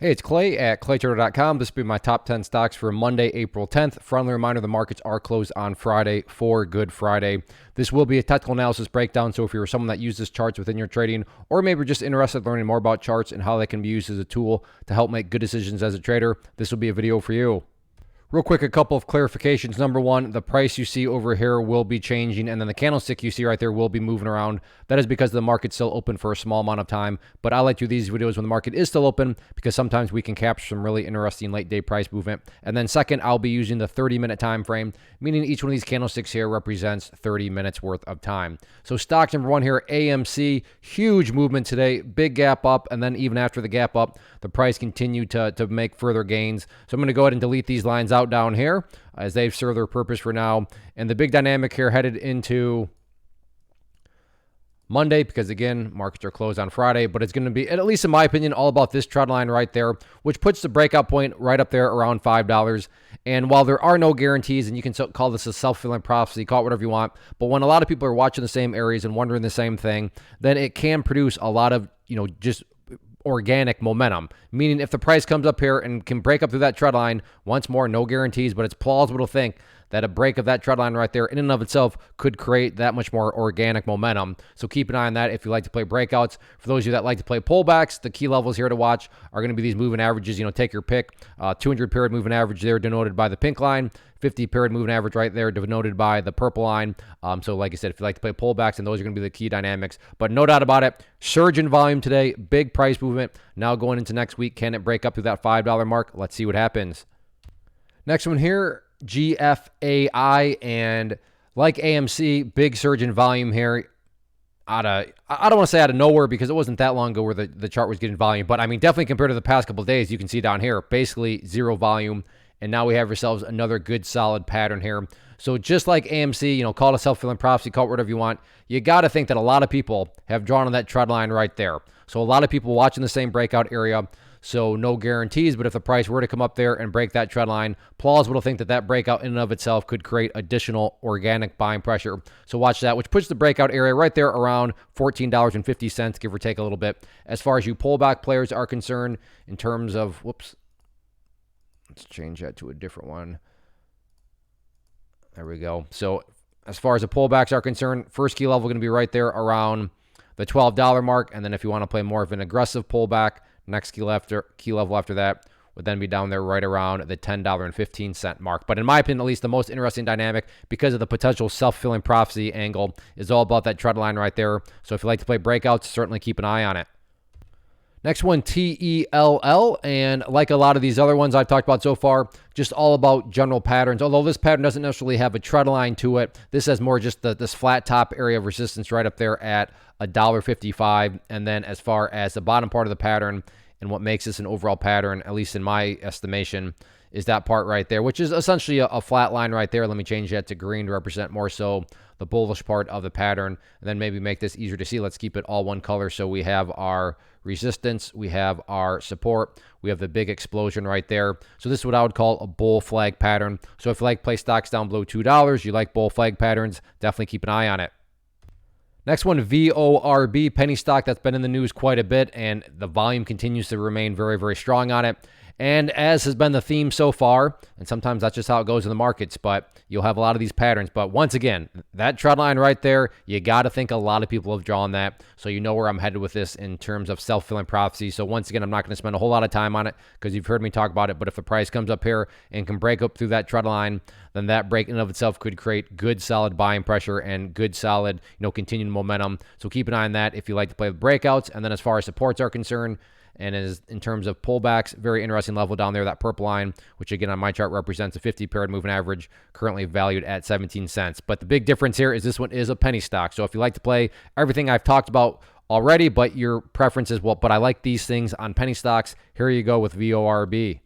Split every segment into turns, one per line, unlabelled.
Hey, it's Clay at claytrader.com. This will be my top 10 stocks for Monday, April 10th. Friendly reminder, the markets are closed on Friday for Good Friday. This will be a technical analysis breakdown, so if you're someone that uses charts within your trading, or maybe you're just interested in learning more about charts and how they can be used as a tool to help make good decisions as a trader, this will be a video for you. Real quick, a couple of clarifications. Number one, the price you see over here will be changing, and then the candlestick you see right there will be moving around. That is because the market's still open for a small amount of time, but I like to do these videos when the market is still open because sometimes we can capture some really interesting late day price movement. And then second, I'll be using the 30-minute time frame, meaning each one of these candlesticks here represents 30 minutes worth of time. So stock number one here, AMC, huge movement today, big gap up, and then even after the gap up, the price continued to make further gains. So I'm going to go ahead and delete these lines out down here as they've served their purpose for now. And the big dynamic here headed into Monday, because again, markets are closed on Friday, but it's going to be, at least in my opinion, all about this trend line right there, which puts the breakout point right up there around $5. And while there are no guarantees, and you can call this a self-fulfilling prophecy, call it whatever you want, but when a lot of people are watching the same areas and wondering the same thing, then it can produce a lot of, just organic momentum, meaning if the price comes up here and can break up through that trend line, once more, no guarantees, but it's plausible to think that a break of that trend line right there in and of itself could create that much more organic momentum. So keep an eye on that if you like to play breakouts. For those of you that like to play pullbacks, the key levels here to watch are going to be these moving averages. Take your pick. 200 period moving average there denoted by the pink line. 50 period moving average right there denoted by the purple line. So like I said, if you like to play pullbacks, and those are going to be the key dynamics. But no doubt about it, surge in volume today, big price movement. Now going into next week, can it break up through that $5 mark? Let's see what happens. Next one here, GFAI, and like AMC, big surge in volume here. I don't want to say out of nowhere because it wasn't that long ago where the chart was getting volume, but I mean, definitely compared to the past couple of days, you can see down here, basically zero volume. And now we have ourselves another good solid pattern here. So just like AMC, call it a self-fulfilling prophecy, call it whatever you want, you got to think that a lot of people have drawn on that trend line right there. So a lot of people watching the same breakout area. So no guarantees, but if the price were to come up there and break that trend line, plausible to think that that breakout in and of itself could create additional organic buying pressure. So watch that, which puts the breakout area right there around $14.50, give or take a little bit. As far as you pullback players are concerned, in terms of, let's change that to a different one. There we go. So as far as the pullbacks are concerned, first key level going to be right there around the $12 mark. And then if you want to play more of an aggressive pullback, next key level after that would then be down there right around the $10.15 mark. But in my opinion, at least the most interesting dynamic, because of the potential self-fulfilling prophecy angle, is all about that trend line right there. So if you like to play breakouts, certainly keep an eye on it. Next one, TELL, and like a lot of these other ones I've talked about so far, just all about general patterns. Although this pattern doesn't necessarily have a trend line to it, this has more just this flat top area of resistance right up there at $1.55. And then as far as the bottom part of the pattern and what makes this an overall pattern, at least in my estimation, is that part right there, which is essentially a flat line right there. Let me change that to green to represent more so the bullish part of the pattern, and then maybe make this easier to see. Let's keep it all one color. So we have our resistance, we have our support, we have the big explosion right there. So this is what I would call a bull flag pattern. So if you like play stocks down below $2, you like bull flag patterns, definitely keep an eye on it. Next one, VORB, penny stock that's been in the news quite a bit, and the volume continues to remain very, very strong on it. And as has been the theme so far, and sometimes that's just how it goes in the markets, but you'll have a lot of these patterns. But once again, that trend line right there, you got to think a lot of people have drawn that. So you know where I'm headed with this in terms of self-fulfilling prophecy. So once again, I'm not going to spend a whole lot of time on it because you've heard me talk about it. But if the price comes up here and can break up through that trend line, then that break in and of itself could create good solid buying pressure and good solid, continuing momentum. So keep an eye on that if you like to play the breakouts. And then as far as supports are concerned, and as in terms of pullbacks, very interesting level down there, that purple line, which again on my chart represents a 50 period moving average, currently valued at 17 cents. But the big difference here is this one is a penny stock. So if you like to play everything I've talked about already, but your preference is, well, but I like these things on penny stocks, here you go with VORB.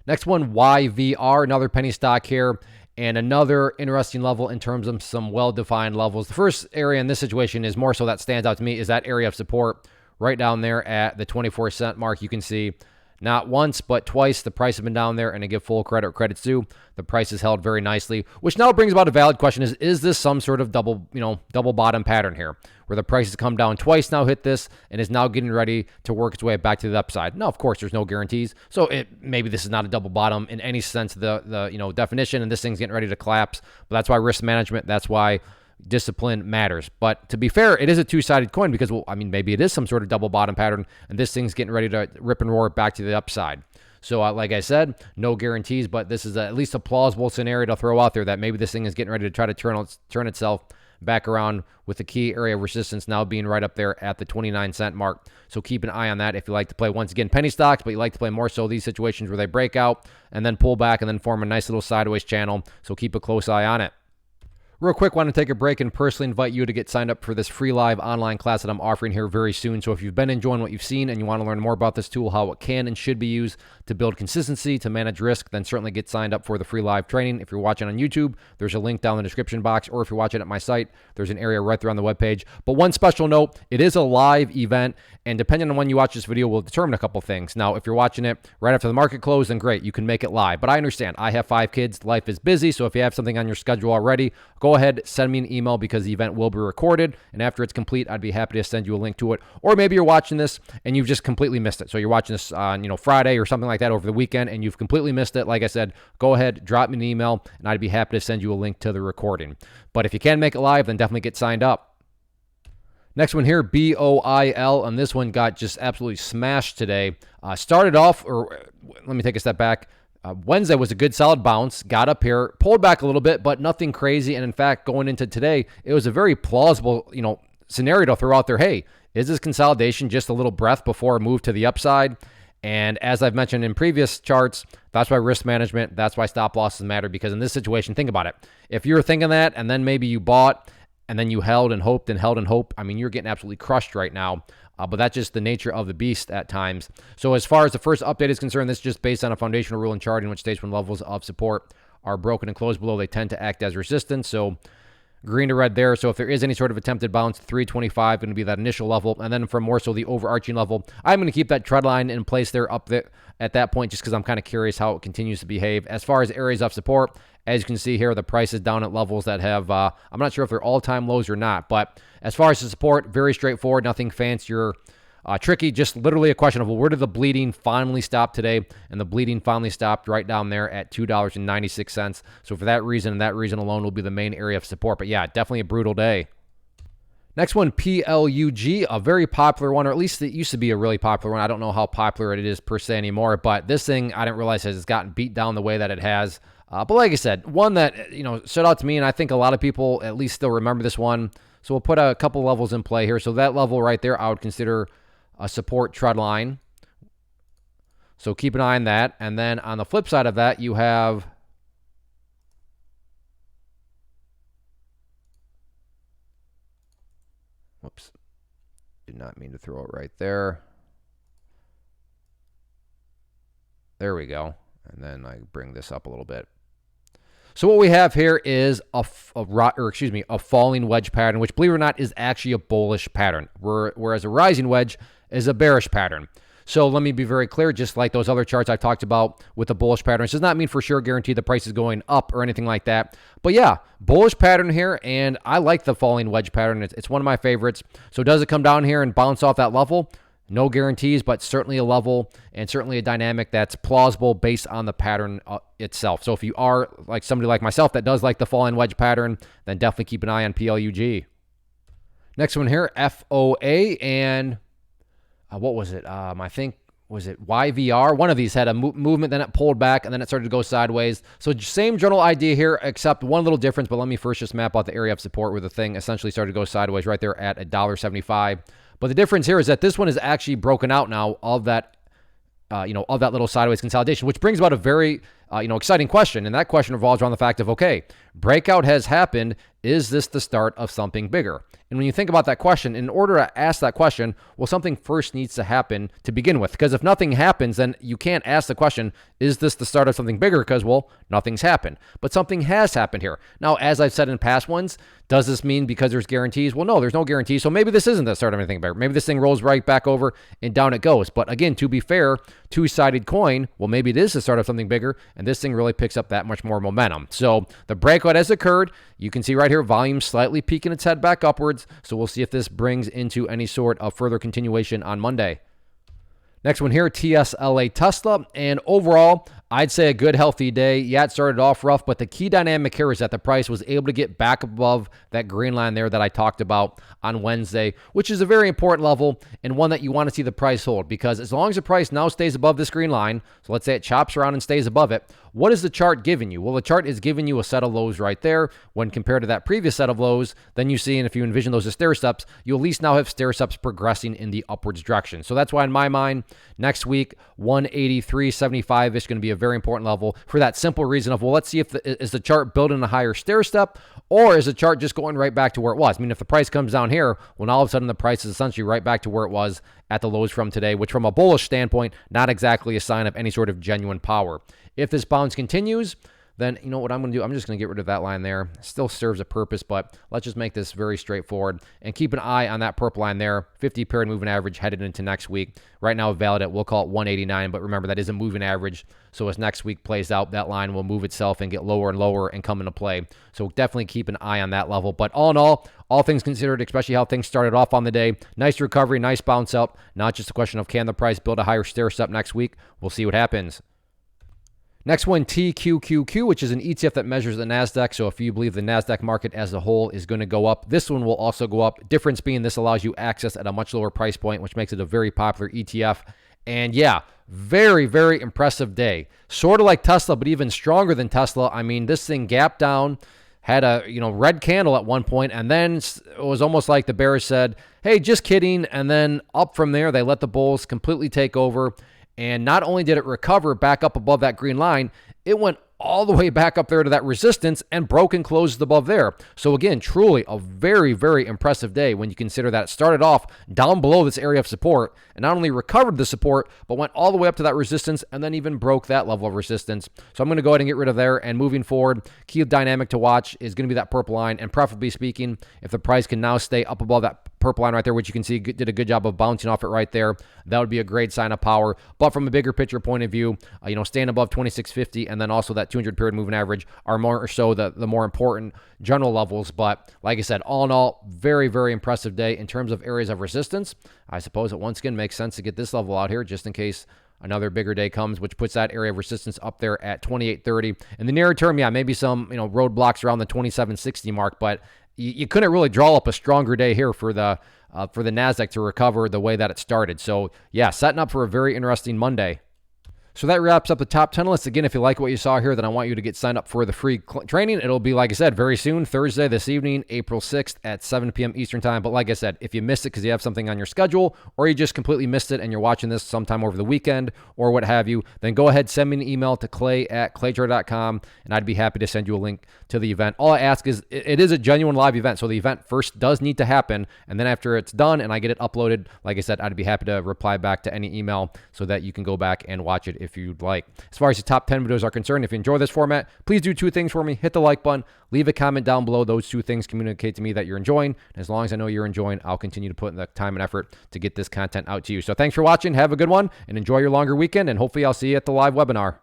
Next one, YVR, another penny stock here, and another interesting level in terms of some well-defined levels. The first area in this situation is more so that stands out to me is that area of support right down there at the 24-cent mark. You can see not once, but twice the price has been down there, and to give full credit where credit's due, the price is held very nicely, which now brings about a valid question is this some sort of double bottom pattern here? where the price has come down twice now, hit this, and is now getting ready to work its way back to the upside. Now, of course, there's no guarantees, so maybe this is not a double bottom in any sense of the definition, and this thing's getting ready to collapse. But that's why risk management, that's why discipline matters. But to be fair, it is a two-sided coin because, well, I mean, maybe it is some sort of double bottom pattern, and this thing's getting ready to rip and roar back to the upside. So like I said, no guarantees, but this is at least a plausible scenario to throw out there that maybe this thing is getting ready to try to turn itself back around, with the key area of resistance now being right up there at the 29-cent mark. So keep an eye on that if you like to play, once again, penny stocks, but you like to play more so these situations where they break out and then pull back and then form a nice little sideways channel. So keep a close eye on it. Real quick, want to take a break and personally invite you to get signed up for this free live online class that I'm offering here very soon. So if you've been enjoying what you've seen and you want to learn more about this tool, how it can and should be used to build consistency, to manage risk, then certainly get signed up for the free live training. If you're watching on YouTube, there's a link down in the description box, or if you're watching at my site, there's an area right there on the webpage. But one special note, it is a live event, and depending on when you watch this video will determine a couple things. Now, if you're watching it right after the market close, then great, you can make it live. But I understand, I have 5 kids, life is busy, so if you have something on your schedule already, go ahead, send me an email because the event will be recorded, and after it's complete, I'd be happy to send you a link to it. Or maybe you're watching this and you've just completely missed it. So you're watching this on Friday or something like that over the weekend, and you've completely missed it. Like I said, go ahead, drop me an email, and I'd be happy to send you a link to the recording. But if you can make it live, then definitely get signed up. Next one here, BOIL, and this one got just absolutely smashed today. Started off, or let me take a step back. Wednesday was a good solid bounce, got up here, pulled back a little bit, but nothing crazy. And in fact, going into today, it was a very plausible, scenario to throw out there. Hey, is this consolidation just a little breath before a move to the upside? And as I've mentioned in previous charts, that's why risk management, that's why stop losses matter, because in this situation, think about it. If you're thinking that, and then maybe you bought, and then you held and hoped and held and hoped, I mean, you're getting absolutely crushed right now. But that's just the nature of the beast at times. So as far as the first update is concerned, this is just based on a foundational rule in charting, which states when levels of support are broken and closed below, they tend to act as resistance. So green to red there. So if there is any sort of attempted bounce, 325 going to be that initial level. And then from more so the overarching level, I'm going to keep that trend line in place there up there at that point, just because I'm kind of curious how it continues to behave. As far as areas of support, as you can see here, the price is down at levels that have, I'm not sure if they're all-time lows or not, but as far as the support, very straightforward, nothing fancy or tricky, just literally a question of, well, where did the bleeding finally stop today? And the bleeding finally stopped right down there at $2.96. So for that reason, and that reason alone, will be the main area of support. But yeah, definitely a brutal day. Next one, PLUG, a very popular one, or at least it used to be a really popular one. I don't know how popular it is per se anymore, but this thing, I didn't realize has gotten beat down the way that it has. But like I said, one that, stood out to me, and I think a lot of people at least still remember this one. So we'll put a couple levels in play here. So that level right there, I would consider a support trend line. So keep an eye on that. And then on the flip side of that, you have whoops, did not mean to throw it right there. There we go. And then I bring this up a little bit. So what we have here is a falling wedge pattern, which, believe it or not, is actually a bullish pattern, whereas a rising wedge is a bearish pattern. So let me be very clear, just like those other charts I've talked about with the bullish pattern, it does not mean for sure guarantee the price is going up or anything like that. But yeah, bullish pattern here, and I like the falling wedge pattern. It's one of my favorites. So does it come down here and bounce off that level? No guarantees, but certainly a level and certainly a dynamic that's plausible based on the pattern itself. So if you are like somebody like myself that does like the falling wedge pattern, then definitely keep an eye on PLUG. Next one here, FOA, and what was it? I think, was it YVR? One of these had a movement, then it pulled back, and then it started to go sideways. So same general idea here, except one little difference, but let me first just map out the area of support where the thing essentially started to go sideways right there at $1.75. But the difference here is that this one is actually broken out now of that, of that little sideways consolidation, which brings about a very, exciting question. And that question revolves around the fact of, okay, breakout has happened. Is this the start of something bigger? And when you think about that question, in order to ask that question, well, something first needs to happen to begin with. Because if nothing happens, then you can't ask the question, is this the start of something bigger? Because, well, nothing's happened. But something has happened here. Now, as I've said in past ones, does this mean because there's guarantees? Well, no, there's no guarantees. So maybe this isn't the start of anything bigger. Maybe this thing rolls right back over and down it goes. But again, to be fair, two-sided coin, well, maybe it is the start of something bigger. and this thing really picks up that much more momentum. So the breakout has occurred. You can see right here, volume slightly peeking its head back upwards. So we'll see if this brings into any sort of further continuation on Monday. Next one here, TSLA Tesla. And overall, I'd say a good, healthy day. Yeah, it started off rough, but the key dynamic here is that the price was able to get back above that green line there that I talked about on Wednesday, which is a very important level and one that you want to see the price hold, because as long as the price now stays above this green line, so let's say it chops around and stays above it, what is the chart giving you? Well, the chart is giving you a set of lows right there. When compared to that previous set of lows, then you see, and if you envision those as stair steps, you at least now have stair steps progressing in the upwards direction. So that's why in my mind, next week, 183.75 is going to be a very important level for that simple reason of, well, let's see if is the chart building a higher stair step, or is the chart just going right back to where it was? I mean, if the price comes down here, well, now all of a sudden the price is essentially right back to where it was at the lows from today, which from a bullish standpoint, not exactly a sign of any sort of genuine power. If this bounce continues, then you know what I'm going to do? I'm just going to get rid of that line there. Still serves a purpose, but let's just make this very straightforward and keep an eye on that purple line there. 50 period moving average headed into next week. Right now, valid at, we'll call it 189, but remember that is a moving average. So as next week plays out, that line will move itself and get lower and lower and come into play. So definitely keep an eye on that level. But all in all things considered, especially how things started off on the day, nice recovery, nice bounce up. Not just a question of can the price build a higher stair step next week. We'll see what happens. Next one, TQQQ, which is an ETF that measures the NASDAQ. So if you believe the NASDAQ market as a whole is going to go up, this one will also go up. Difference being this allows you access at a much lower price point, which makes it a very popular ETF. And yeah, very, very impressive day. Sort of like Tesla, but even stronger than Tesla. I mean, this thing gapped down, had a red candle at one point, and then it was almost like the bears said, hey, just kidding. And then up from there, they let the bulls completely take over. And not only did it recover back up above that green line, it went all the way back up there to that resistance and broke and closed above there. So again, truly a very, very impressive day when you consider that it started off down below this area of support and not only recovered the support, but went all the way up to that resistance and then even broke that level of resistance. So I'm going to go ahead and get rid of there. And moving forward, key dynamic to watch is going to be that purple line. And preferably speaking, if the price can now stay up above that purple line right there, which you can see did a good job of bouncing off it right there, that would be a great sign of power. But from a bigger picture point of view, staying above 2650 and then also that 200 period moving average are more so the more important general levels. But like I said, all in all, very, very impressive day in terms of areas of resistance. I suppose it once again makes sense to get this level out here just in case another bigger day comes, which puts that area of resistance up there at 2830. In the near term, yeah, maybe some roadblocks around the 2760 mark, but you couldn't really draw up a stronger day here for the NASDAQ to recover the way that it started. So yeah, setting up for a very interesting Monday. So that wraps up the top 10 list. Again, if you like what you saw here, then I want you to get signed up for the free training. It'll be, like I said, very soon, Thursday this evening, April 6th at 7 p.m. Eastern time. But like I said, if you missed it because you have something on your schedule or you just completely missed it and you're watching this sometime over the weekend or what have you, then go ahead, send me an email to clay@claytrader.com, and I'd be happy to send you a link to the event. All I ask is it is a genuine live event, so the event first does need to happen, and then after it's done and I get it uploaded, like I said, I'd be happy to reply back to any email so that you can go back and watch it if you'd like. As far as the top 10 videos are concerned, if you enjoy this format, please do two things for me. Hit the like button, leave a comment down below. Those two things communicate to me that you're enjoying. And as long as I know you're enjoying, I'll continue to put in the time and effort to get this content out to you. So thanks for watching. Have a good one and enjoy your longer weekend. And hopefully I'll see you at the live webinar.